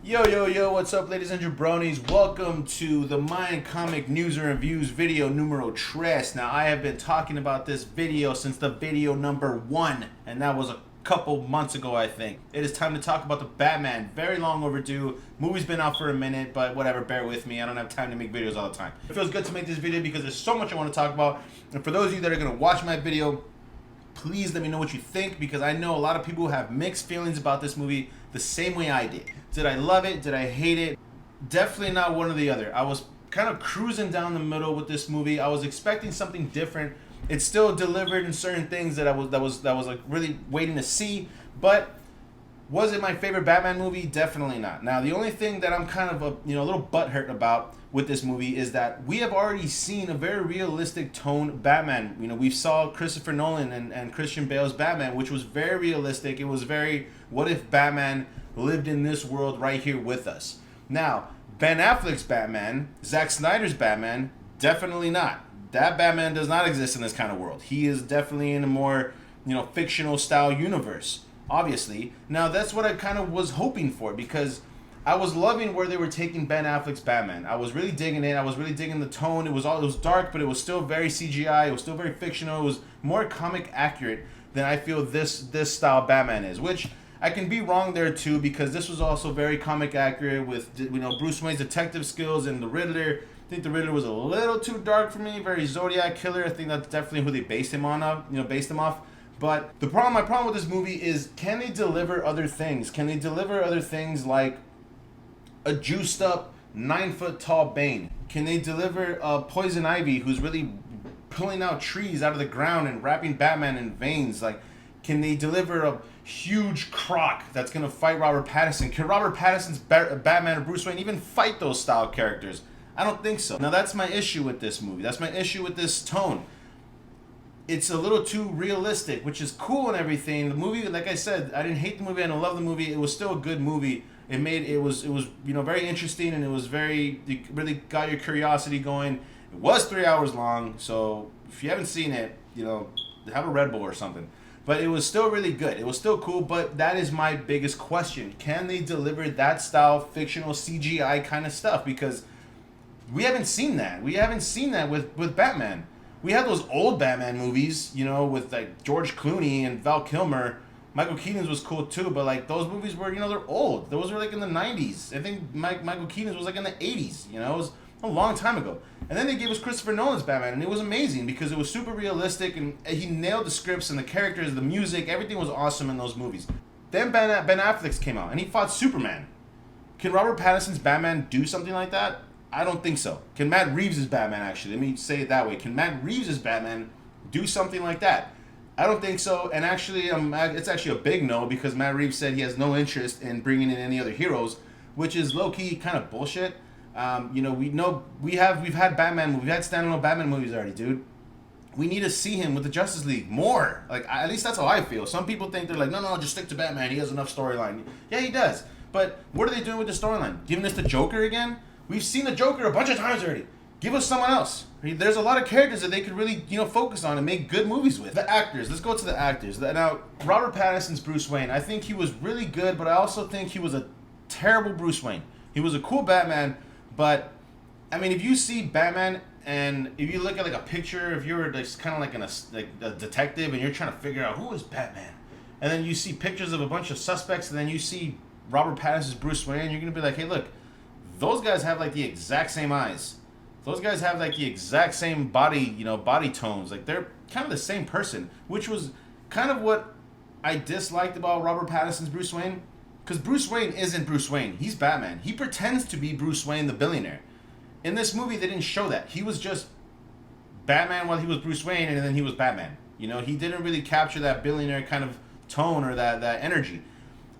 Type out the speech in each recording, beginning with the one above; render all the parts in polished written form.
Yo, what's up, ladies and jabronis? Welcome to the Mind Comic News and Reviews video numero tres. Now, I have been talking about this video since the video number 1, and that was a couple months ago, I think. It is time to talk about the Batman. Very long overdue. Movie's been out for a minute, but whatever, bear with me. I don't have time to make videos all the time. It feels good to make this video because there's so much I want to talk about. And for those of you that are going to watch my video, please let me know what you think, because I know a lot of people have mixed feelings about this movie the same way I did. Did I love it? Did I hate it? Definitely not one or the other. I was kind of cruising down the middle with this movie. I was expecting something different. It still delivered in certain things that I was like really waiting to see, but was it my favorite Batman movie? Definitely not. Now, the only thing that I'm kind of a little butthurt about with this movie is that we have already seen a very realistic tone Batman. We saw Christopher Nolan and Christian Bale's Batman, which was very realistic. It was very, what if Batman lived in this world right here with us? Now, Ben Affleck's Batman, Zack Snyder's Batman, definitely not. That Batman does not exist in this kind of world. He is definitely in a more, fictional style universe, obviously. Now, that's what I kind of was hoping for, because I was loving where they were taking Ben Affleck's Batman. I was really digging it. I was really digging the tone. It was dark, but it was still very CGI. It was still very fictional. It was more comic accurate than I feel this style Batman is, which I can be wrong there too, because this was also very comic accurate with Bruce Wayne's detective skills and the Riddler. I think the Riddler was a little too dark for me, very Zodiac killer. I think that's definitely who they based him off. But my problem with this movie is, can they deliver other things? Can they deliver other things like a juiced up 9-foot tall Bane? Can they deliver Poison Ivy, who's really pulling out trees out of the ground and wrapping Batman in veins? Like, can they deliver a huge croc that's gonna fight Robert Pattinson? Can Robert Pattinson's Batman or Bruce Wayne even fight those style characters? I don't think so. Now, that's my issue with this movie. That's my issue with this tone. It's a little too realistic, which is cool and everything. The movie, like I said, I didn't hate the movie. I didn't love the movie. It was still a good movie. It was very interesting, and it really got your curiosity going. It was 3 hours long, so if you haven't seen it, have a Red Bull or something. But it was still really good. It was still cool, but that is my biggest question. Can they deliver that style, fictional CGI kind of stuff? Because we haven't seen that. We haven't seen that with Batman. We had those old Batman movies, with like George Clooney and Val Kilmer. Michael Keaton's was cool too, but like those movies were, they're old. Those were like in the 90s. I think Michael Keaton's was like in the 80s, it was a long time ago. And then they gave us Christopher Nolan's Batman, and it was amazing because it was super realistic, and he nailed the scripts and the characters, the music, everything was awesome in those movies. Then Ben Affleck's came out, and he fought Superman. Can Robert Pattinson's Batman do something like that? I don't think so. Can Matt Reeves' Batman, actually, let me say it that way. Can Matt Reeves' Batman do something like that? I don't think so, and actually, it's actually a big no, because Matt Reeves said he has no interest in bringing in any other heroes, which is low-key kind of bullshit. We've had standalone Batman movies already, dude. We need to see him with the Justice League more. Like, at least that's how I feel. Some people think they're like, no, just stick to Batman. He has enough storyline. Yeah, he does. But what are they doing with the storyline? Giving us the Joker again? We've seen the Joker a bunch of times already. Give us someone else. There's a lot of characters that they could really, focus on and make good movies with. The actors. Let's go to the actors. Now, Robert Pattinson's Bruce Wayne, I think he was really good, but I also think he was a terrible Bruce Wayne. He was a cool Batman, but, I mean, if you see Batman and if you look at like a picture, if you're like, kind of like a detective and you're trying to figure out who is Batman, and then you see pictures of a bunch of suspects, and then you see Robert Pattinson's Bruce Wayne, you're going to be like, hey, look, those guys have like the exact same eyes. Those guys have like the exact same body tones. Like, they're kind of the same person, which was kind of what I disliked about Robert Pattinson's Bruce Wayne. Because Bruce Wayne isn't Bruce Wayne. He's Batman. He pretends to be Bruce Wayne, the billionaire. In this movie, they didn't show that. He was just Batman while he was Bruce Wayne, and then he was Batman. He didn't really capture that billionaire kind of tone or that energy,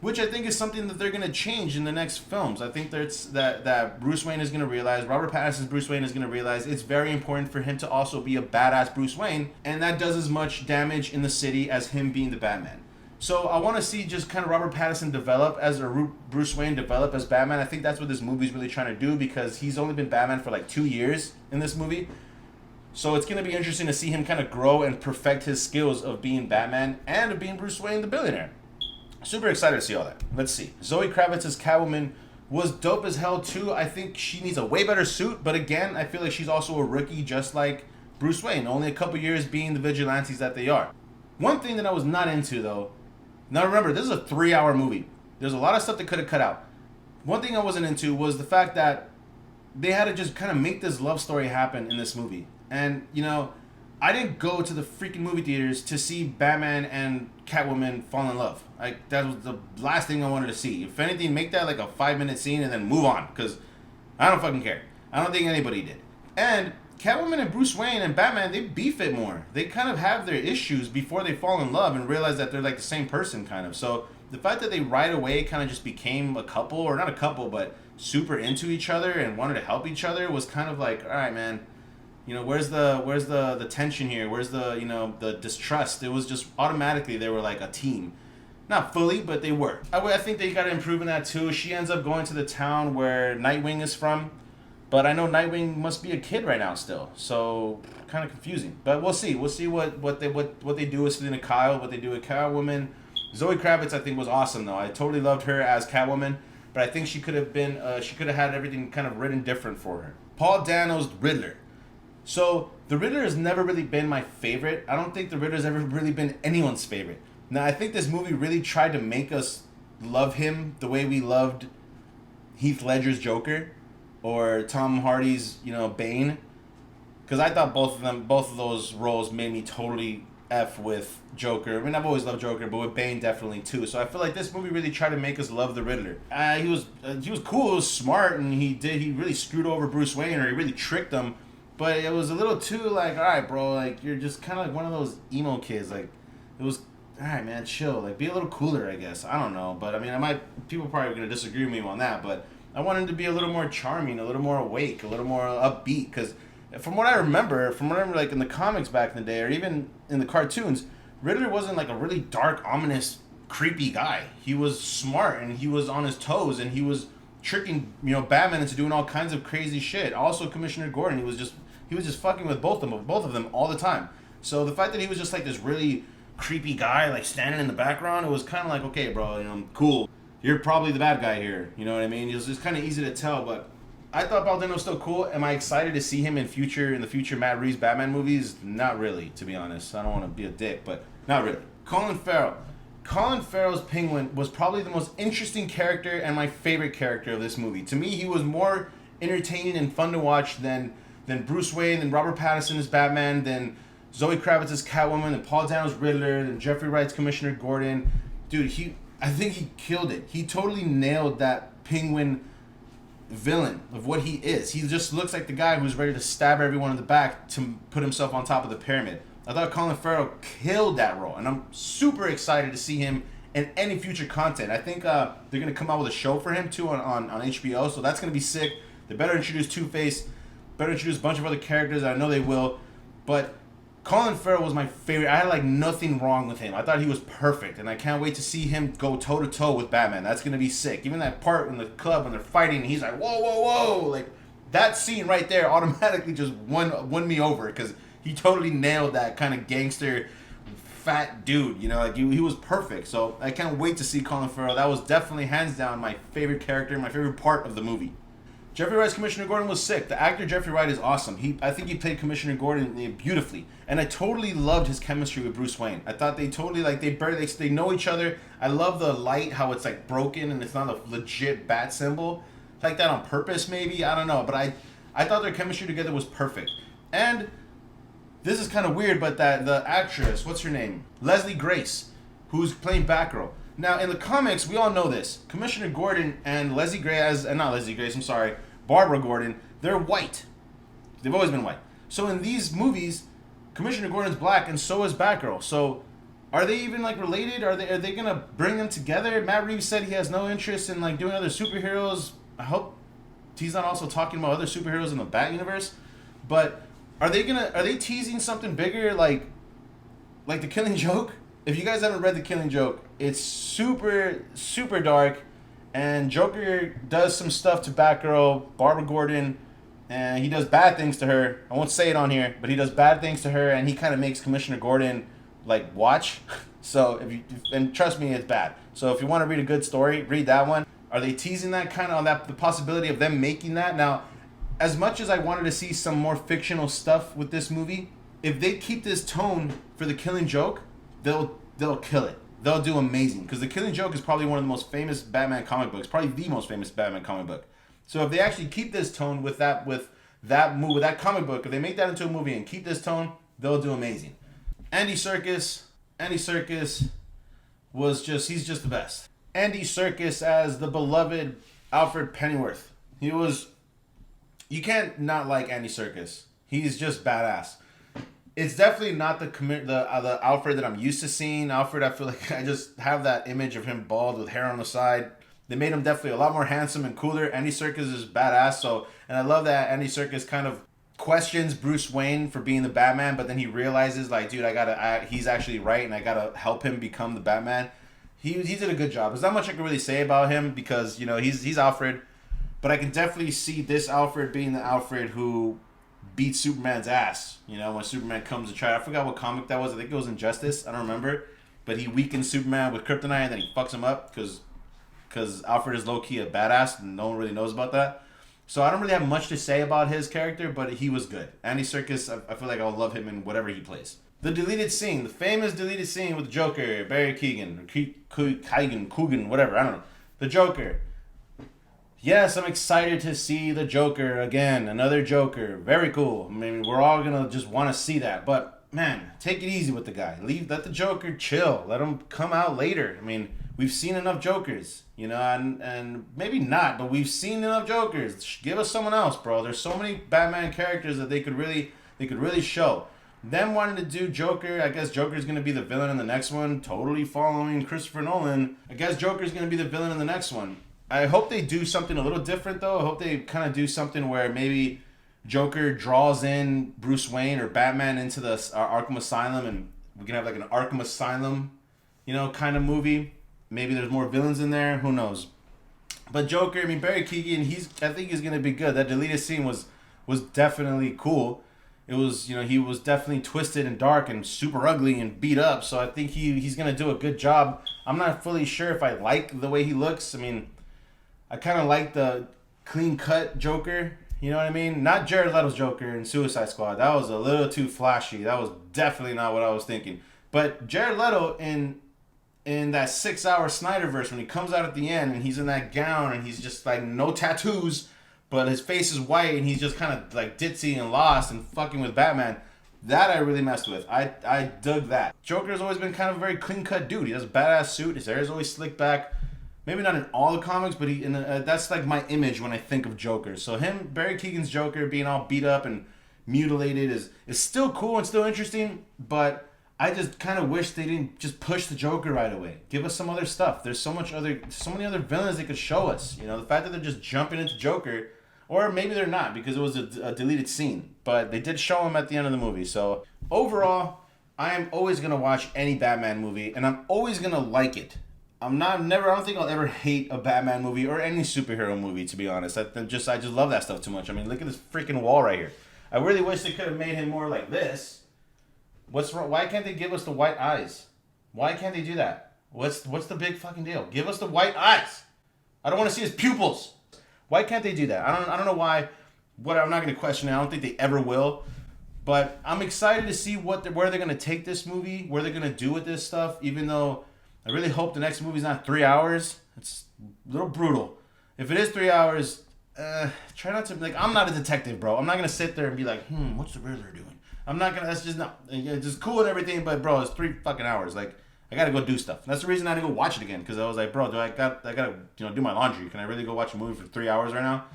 which I think is something that they're going to change in the next films. I think that Bruce Wayne is going to realize, Robert Pattinson's Bruce Wayne is going to realize it's very important for him to also be a badass Bruce Wayne, and that does as much damage in the city as him being the Batman. So I want to see just kind of Robert Pattinson develop as Bruce Wayne develop as Batman. I think that's what this movie's really trying to do, because he's only been Batman for like 2 years in this movie. So it's going to be interesting to see him kind of grow and perfect his skills of being Batman and of being Bruce Wayne, the billionaire. Super excited to see all that. Let's see. Zoe Kravitz as Catwoman was dope as hell too. I think she needs a way better suit, but again, I feel like she's also a rookie, just like Bruce Wayne, only a couple years being the vigilantes that they are. One thing that I was not into though, now remember, this is a 3-hour movie. There's a lot of stuff they could have cut out. One thing I wasn't into was the fact that they had to just kind of make this love story happen in this movie. And, you know, I didn't go to the freaking movie theaters to see Batman and Catwoman fall in love. Like, that was the last thing I wanted to see. If anything, make that like a 5-minute scene and then move on, because I don't fucking care. I don't think anybody did. And Catwoman and Bruce Wayne and Batman, they beef it more. They kind of have their issues before they fall in love and realize that they're like the same person, kind of. So the fact that they right away kind of just became a couple, or not a couple, but super into each other and wanted to help each other was kind of like, all right, man, you know, where's the tension here? Where's the, you know, the distrust? It was just automatically they were like a team. Not fully, but they were. I think they got to improve in that too. She ends up going to the town where Nightwing is from, but I know Nightwing must be a kid right now still, so kind of confusing. But we'll see. We'll see what they do with Selena Kyle, what they do with Catwoman. Zoe Kravitz, I think, was awesome though. I totally loved her as Catwoman, but I think she could have been she could have had everything kind of written different for her. Paul Dano's Riddler. So the Riddler has never really been my favorite. I don't think the Riddler has ever really been anyone's favorite. Now I think this movie really tried to make us love him the way we loved Heath Ledger's Joker or Tom Hardy's, you know, Bane. Because I thought both of those roles made me totally F with Joker. I mean, I've always loved Joker, but with Bane definitely too. So I feel like this movie really tried to make us love the Riddler. He was cool, he was smart, and he really screwed over Bruce Wayne, or he really tricked him. But it was a little too like, all right, bro, like you're just kind of like one of those emo kids. Like it was, all right, man, chill. Like be a little cooler, I guess. I don't know, but I mean, people probably are gonna disagree with me on that, but I wanted him to be a little more charming, a little more awake, a little more upbeat, because from what I remember, like in the comics back in the day, or even in the cartoons, Riddler wasn't like a really dark, ominous, creepy guy. He was smart and he was on his toes and he was tricking, you know, Batman into doing all kinds of crazy shit. Also, Commissioner Gordon, he was just fucking with both of them all the time. So the fact that he was just like this really creepy guy, like standing in the background, it was kind of like, okay, bro, you know, cool. You're probably the bad guy here. You know what I mean? It was just kind of easy to tell, but I thought Paul Dano was still cool. Am I excited to see him in the future Matt Reeves Batman movies? Not really, to be honest. I don't want to be a dick, but not really. Colin Farrell. Colin Farrell's Penguin was probably the most interesting character and my favorite character of this movie. To me, he was more entertaining and fun to watch than Bruce Wayne, than Robert Pattinson as Batman, than Zoe Kravitz's Catwoman, than Paul Dano's Riddler, than Jeffrey Wright's Commissioner Gordon. Dude, I think he killed it. He totally nailed that Penguin villain of what he is. He just looks like the guy who's ready to stab everyone in the back to put himself on top of the pyramid. I thought Colin Farrell killed that role, and I'm super excited to see him in any future content. I think they're going to come out with a show for him too on HBO, so that's going to be sick. They better introduce Two-Face, better introduce a bunch of other characters. I know they will, but Colin Farrell was my favorite. I had like nothing wrong with him. I thought he was perfect, and I can't wait to see him go toe to toe with Batman. That's gonna be sick. Even that part in the club when they're fighting, and he's like, "Whoa, whoa, whoa!" Like that scene right there automatically just won me over because he totally nailed that kind of gangster, fat dude. You know, like he was perfect. So I can't wait to see Colin Farrell. That was definitely hands down my favorite character, my favorite part of the movie. Jeffrey Wright's Commissioner Gordon was sick. The actor Jeffrey Wright is awesome. I think he played Commissioner Gordon beautifully, and I totally loved his chemistry with Bruce Wayne. I thought they totally they know each other. I love the light, how it's like broken and it's not a legit bat symbol, like that on purpose maybe. I don't know, but I thought their chemistry together was perfect. And this is kind of weird, but the actress, what's her name, Leslie Grace, who's playing Batgirl. Now, in the comics, we all know this. Commissioner Gordon and Barbara Gordon, they're white. They've always been white. So in these movies, Commissioner Gordon's black and so is Batgirl. So are they even like related? Are they gonna bring them together? Matt Reeves said he has no interest in like doing other superheroes. I hope he's not also talking about other superheroes in the Bat universe. But are they teasing something bigger like The Killing Joke? If you guys haven't read The Killing Joke, it's super, super dark, and Joker does some stuff to Batgirl, Barbara Gordon, and he does bad things to her. I won't say it on here, but he does bad things to her, and he kind of makes Commissioner Gordon, like, watch. So, and trust me, it's bad. So if you want to read a good story, read that one. Are they teasing that kind of on that the possibility of them making that? Now, as much as I wanted to see some more fictional stuff with this movie, if they keep this tone for the Killing Joke, they'll kill it. They'll do amazing, because the Killing Joke is probably one of the most famous Batman comic books, probably the most famous Batman comic book. So if they actually keep this tone with that comic book, if they make that into a movie and keep this tone, they'll do amazing. Andy Serkis he's just the best. Andy Serkis as the beloved Alfred Pennyworth. You can't not like Andy Serkis. He's just badass. It's definitely not the Alfred that I'm used to seeing. Alfred, I feel like I just have that image of him bald with hair on the side. They made him definitely a lot more handsome and cooler. Andy Serkis is badass, and I love that Andy Serkis kind of questions Bruce Wayne for being the Batman, but then he realizes, like, dude, he's actually right, and I gotta help him become the Batman. He did a good job. There's not much I can really say about him because, you know, he's Alfred, but I can definitely see this Alfred being the Alfred who beats Superman's ass. You know, when Superman comes to try, I forgot what comic that was. I think it was Injustice. I don't remember, but he weakens Superman with kryptonite and then he fucks him up because Alfred is low-key a badass and no one really knows about that. So I don't really have much to say about his character, but he was good. Andy Serkis, I feel like I'll love him in whatever he plays. The deleted scene, the famous deleted scene with Joker, Barry Keoghan, Coogan, whatever, I don't know. The Joker. Yes, I'm excited to see the Joker again. Another Joker. Very cool. I mean, we're all going to just want to see that. But, man, take it easy with the guy. Let the Joker chill. Let him come out later. I mean, we've seen enough Jokers, you know, and maybe not, but we've seen enough Jokers. Give us someone else, bro. There's so many Batman characters that they could really show. Them wanting to do Joker, I guess Joker's going to be the villain in the next one. Totally following Christopher Nolan. I guess Joker's going to be the villain in the next one. I hope they do something a little different, though. I hope they kind of do something where maybe Joker draws in Bruce Wayne or Batman into the Arkham Asylum, and we can have like an Arkham Asylum, you know, kind of movie. Maybe there's more villains in there. Who knows? But Joker, I mean, Barry Keoghan, I think he's going to be good. That deleted scene was definitely cool. It was, you know, he was definitely twisted and dark and super ugly and beat up. So I think he's going to do a good job. I'm not fully sure if I like the way he looks. I mean, I kind of like the clean-cut Joker. You know what I mean? Not Jared Leto's Joker in Suicide Squad. That was a little too flashy. That was definitely not what I was thinking. But Jared Leto in that 6-hour Snyderverse, when he comes out at the end and he's in that gown and he's just like no tattoos, but his face is white and he's just kind of like ditzy and lost and fucking with Batman, that I really messed with. I dug that. Joker's always been kind of a very clean-cut dude. He has a badass suit. His hair is always slicked back. Maybe not in all the comics, but that's like my image when I think of Joker. So Barry Keoghan's Joker being all beat up and mutilated is still cool and still interesting, but I just kind of wish they didn't just push the Joker right away. Give us some other stuff. There's so many other villains they could show us. You know, the fact that they're just jumping into Joker, or maybe they're not because it was a deleted scene, but they did show him at the end of the movie. So overall, I am always gonna watch any Batman movie, and I'm always gonna like it. I don't think I'll ever hate a Batman movie or any superhero movie, to be honest. I just love that stuff too much. I mean, look at this freaking wall right here. I really wish they could have made him more like this. What's wrong? Why can't they give us the white eyes? Why can't they do that? What's the big fucking deal? Give us the white eyes. I don't want to see his pupils. Why can't they do that? I don't know why. I'm not going to question it. I don't think they ever will. But I'm excited to see where they're going to take this movie, where they're going to do with this stuff, even though I really hope the next movie's not 3 hours. It's a little brutal. If it is 3 hours, try not to, like, I'm not a detective, bro. I'm not going to sit there and be like, what's the Riddler doing? I'm not going to, that's just not, it's just cool and everything, but, bro, it's 3 fucking hours. Like, I got to go do stuff. And that's the reason I didn't go watch it again, because I was like, bro, I got to, do my laundry. Can I really go watch a movie for 3 hours right now?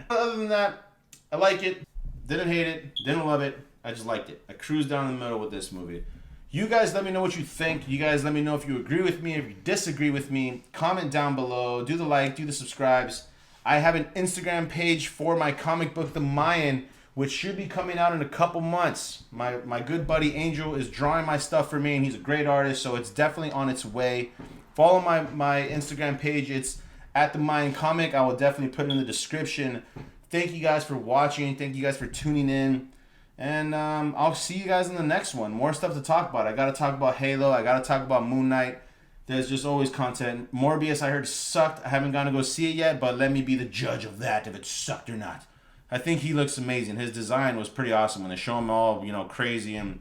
Other than that, I like it. Didn't hate it. Didn't love it. I just liked it. I cruised down the middle with this movie. You guys let me know what you think. You guys let me know if you agree with me, if you disagree with me. Comment down below. Do the like, do the subscribes. I have an Instagram page for my comic book, The Mayan, which should be coming out in a couple months. My good buddy Angel is drawing my stuff for me, and he's a great artist, so it's definitely on its way. Follow my Instagram page. It's at The Mayan Comic. I will definitely put it in the description. Thank you guys for watching. Thank you guys for tuning in. And I'll see you guys in the next one. More stuff to talk about. I got to talk about Halo. I got to talk about Moon Knight. There's just always content. Morbius, I heard, sucked. I haven't gone to go see it yet, but let me be the judge of that, if it sucked or not. I think he looks amazing. His design was pretty awesome when they show him all, crazy and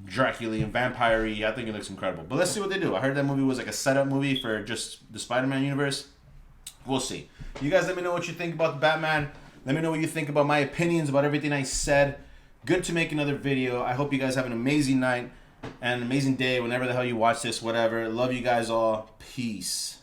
Dracula and vampire-y. I think it looks incredible. But let's see what they do. I heard that movie was like a setup movie for just the Spider-Man universe. We'll see. You guys let me know what you think about the Batman. Let me know what you think about my opinions about everything I said. Good to make another video. I hope you guys have an amazing night and an amazing day whenever the hell you watch this, whatever. Love you guys all. Peace.